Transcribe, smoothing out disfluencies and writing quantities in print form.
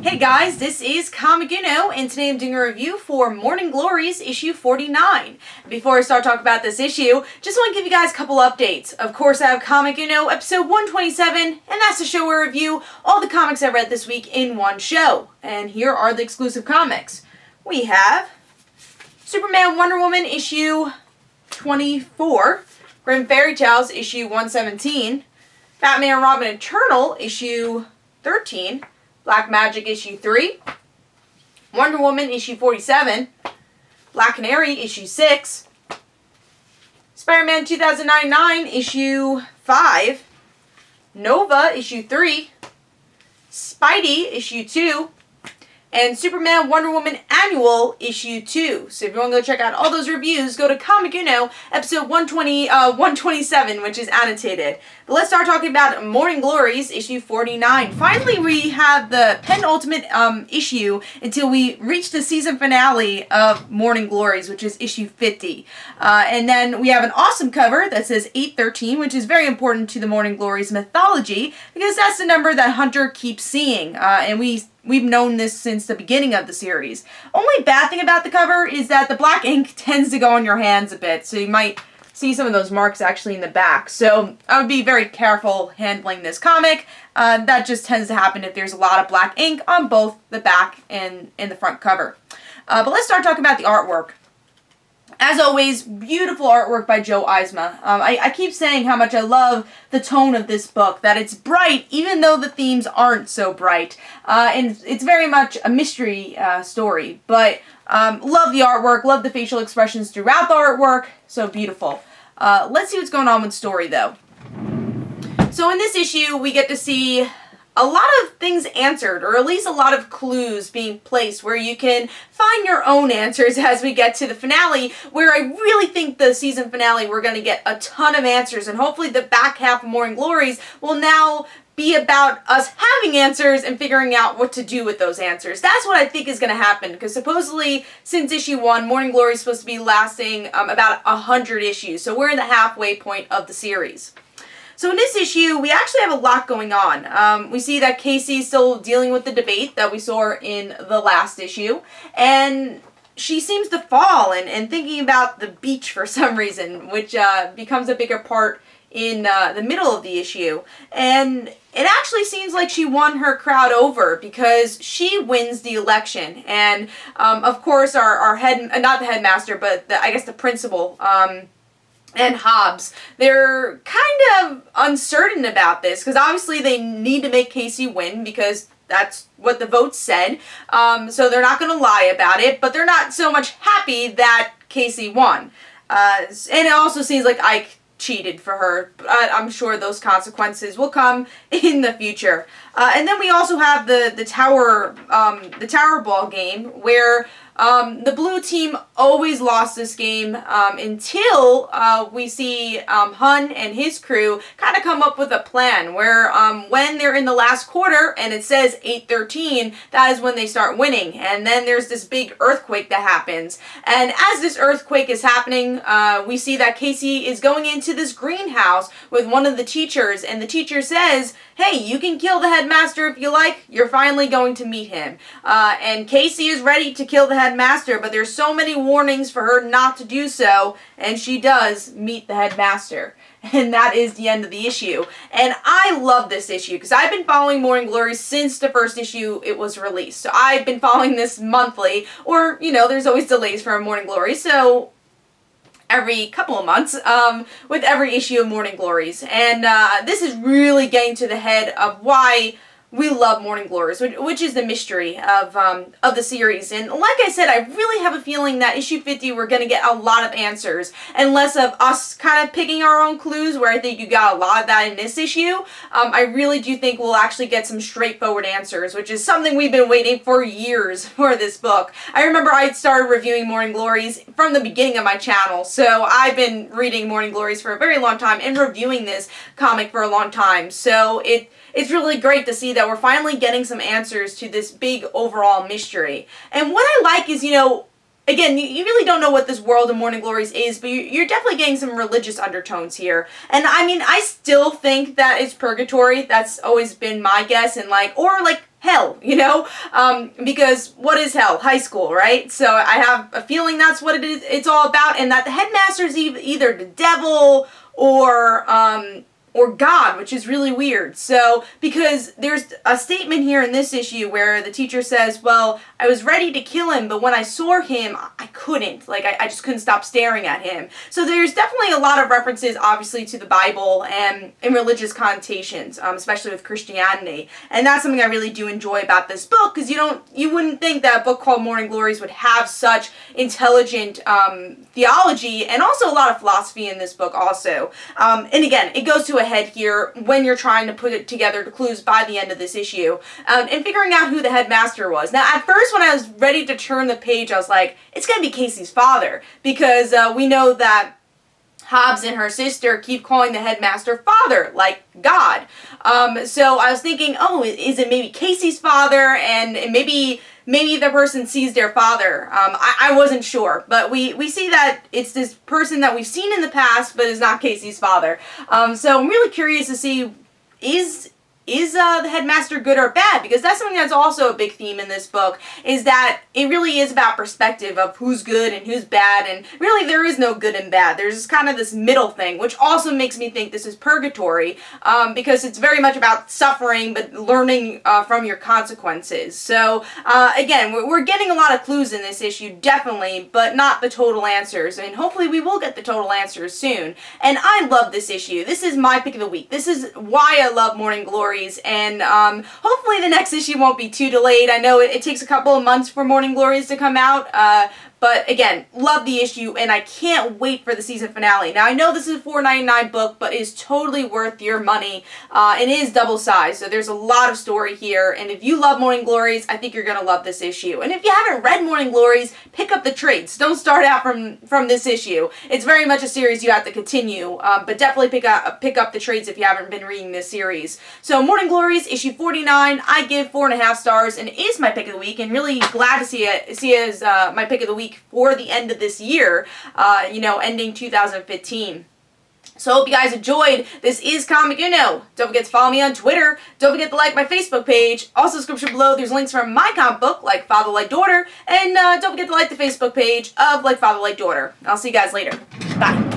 Hey guys, this is Comic Uno, and today I'm doing a review for Morning Glories issue 49. Before I start talking about this issue, just want to give you guys a couple updates. Of course, I have Comic Uno episode 127, and that's the show where I review all the comics I read this week in one show. And here are the exclusive comics. We have Superman Wonder Woman issue 24, Grim Fairy Tales issue 117, Batman and Robin Eternal issue 13, Black Magic issue 3, Wonder Woman issue 47, Black Canary issue 6, Spider-Man 2099 issue 5, Nova issue 3, Spidey issue 2, and Superman Wonder Woman Annual issue 2. So if you want to go check out all those reviews, go to Comic Uno episode 127, which is annotated. But let's start talking about Morning Glories issue 49. Finally, we have the penultimate issue until we reach the season finale of Morning Glories, which is issue 50. And then we have an awesome cover that says 813, which is very important to the Morning Glories mythology because that's the number that Hunter keeps seeing. And we've known this since the beginning of the series. Only bad thing about the cover is that the black ink tends to go on your hands a bit, so you might see some of those marks actually in the back. So I would be very careful handling this comic. That just tends to happen if there's a lot of black ink on both the back and in the front cover. But let's start talking about the artwork. As always, beautiful artwork by Joe Eisma. I keep saying how much I love the tone of this book, that it's bright even though the themes aren't so bright. And it's very much a mystery story, but love the artwork, love the facial expressions throughout the artwork, so beautiful. Let's see what's going on with the story though. So in this issue, we get to see a lot of things answered, or at least a lot of clues being placed where you can find your own answers as we get to the finale, where I really think the season finale we're going to get a ton of answers, and hopefully the back half of Morning Glories will now be about us having answers and figuring out what to do with those answers. That's what I think is going to happen, because supposedly since issue 1, Morning Glory is supposed to be lasting about 100 issues, so we're in the halfway point of the series. So in this issue, we actually have a lot going on. We see that Casey's still dealing with the debate that we saw in the last issue, and she seems to fall and thinking about the beach for some reason, which becomes a bigger part in the middle of the issue. And it actually seems like she won her crowd over because she wins the election. And of course, our not the headmaster, but I guess the principal, and Hobbs, they're kind of uncertain about this because obviously they need to make Casey win because that's what the vote said. So they're not going to lie about it, but they're not so much happy that Casey won. And it also seems like Ike cheated for her, but I'm sure those consequences will come in the future. And then we also have the tower ball game where the blue team always lost this game until we see Hun and his crew kind of come up with a plan where when they're in the last quarter and it says 8-13, that is when they start winning. And then there's this big earthquake that happens. And as this earthquake is happening, we see that Casey is going into this greenhouse with one of the teachers, and the teacher says, hey, you can kill the headmaster if you like. You're finally going to meet him. And Casey is ready to kill the headmaster, but there's so many warnings for her not to do so, and she does meet the headmaster. And that is the end of the issue. And I love this issue because I've been following Morning Glory since the first issue it was released. So I've been following this monthly, or, you know, there's always delays for Morning Glory, so every couple of months with every issue of Morning Glories. And this is really getting to the head of why we love Morning Glories, which is the mystery of the series. And like I said, I really have a feeling that issue 50 we're going to get a lot of answers and less of us kind of picking our own clues, where I think you got a lot of that in this issue. I really do think we'll actually get some straightforward answers, which is something we've been waiting for years for this book. I remember I started reviewing Morning Glories from the beginning of my channel, so I've been reading Morning Glories for a very long time and reviewing this comic for a long time. So it's really great to see that we're finally getting some answers to this big overall mystery. And what I like is, you know, again, you really don't know what this world of Morning Glories is, but you're definitely getting some religious undertones here. And I mean, I still think that it's purgatory. That's always been my guess, and or hell, because what is hell? High school, right? So I have a feeling that's what it is. It's all about, and that the headmaster is either the devil or God, which is really weird. So, because there's a statement here in this issue where the teacher says, well, I was ready to kill him, but when I saw him, I couldn't. I just couldn't stop staring at him. So there's definitely a lot of references, obviously, to the Bible and in religious connotations, especially with Christianity. And that's something I really do enjoy about this book, because you wouldn't think that a book called Morning Glories would have such intelligent theology, and also a lot of philosophy in this book also. And again, it goes to a head here when you're trying to put it together the clues by the end of this issue, and figuring out who the headmaster was. Now, at first when I was ready to turn the page, I was like, it's going to be Casey's father, because we know that Hobbs and her sister keep calling the headmaster father, like God. So I was thinking, oh, is it maybe Casey's father, and maybe the person sees their father. I wasn't sure, but we see that it's this person that we've seen in the past, but is not Casey's father. So I'm really curious to see, is the headmaster good or bad? Because that's something that's also a big theme in this book, is that it really is about perspective of who's good and who's bad, and really there is no good and bad. There's kind of this middle thing, which also makes me think this is purgatory, because it's very much about suffering, but learning from your consequences. So, again, we're getting a lot of clues in this issue, definitely, but not the total answers, and hopefully we will get the total answers soon. And I love this issue. This is my pick of the week. This is why I love Morning Glories. And hopefully the next issue won't be too delayed. I know it takes a couple of months for Morning Glories to come out, but again, love the issue, and I can't wait for the season finale. Now, I know this is a $4.99 book, but it is totally worth your money. It is double size, so there's a lot of story here, and if you love Morning Glories, I think you're going to love this issue. And if you haven't read Morning Glories, pick up the trades. Don't start out from this issue. It's very much a series you have to continue, but definitely pick up the trades if you haven't been reading this series. So, Morning Glories, issue 49, I give 4.5 stars, and it is my pick of the week, and really glad to see it as my pick of the week for the end of this year, ending 2015. So I hope you guys enjoyed. This is Comic Uno. Don't forget to follow me on Twitter. Don't forget to like my Facebook page. Also, description below, there's links from my comic book, Like Father, Like Daughter. And don't forget to like the Facebook page of Like Father, Like Daughter. I'll see you guys later. Bye.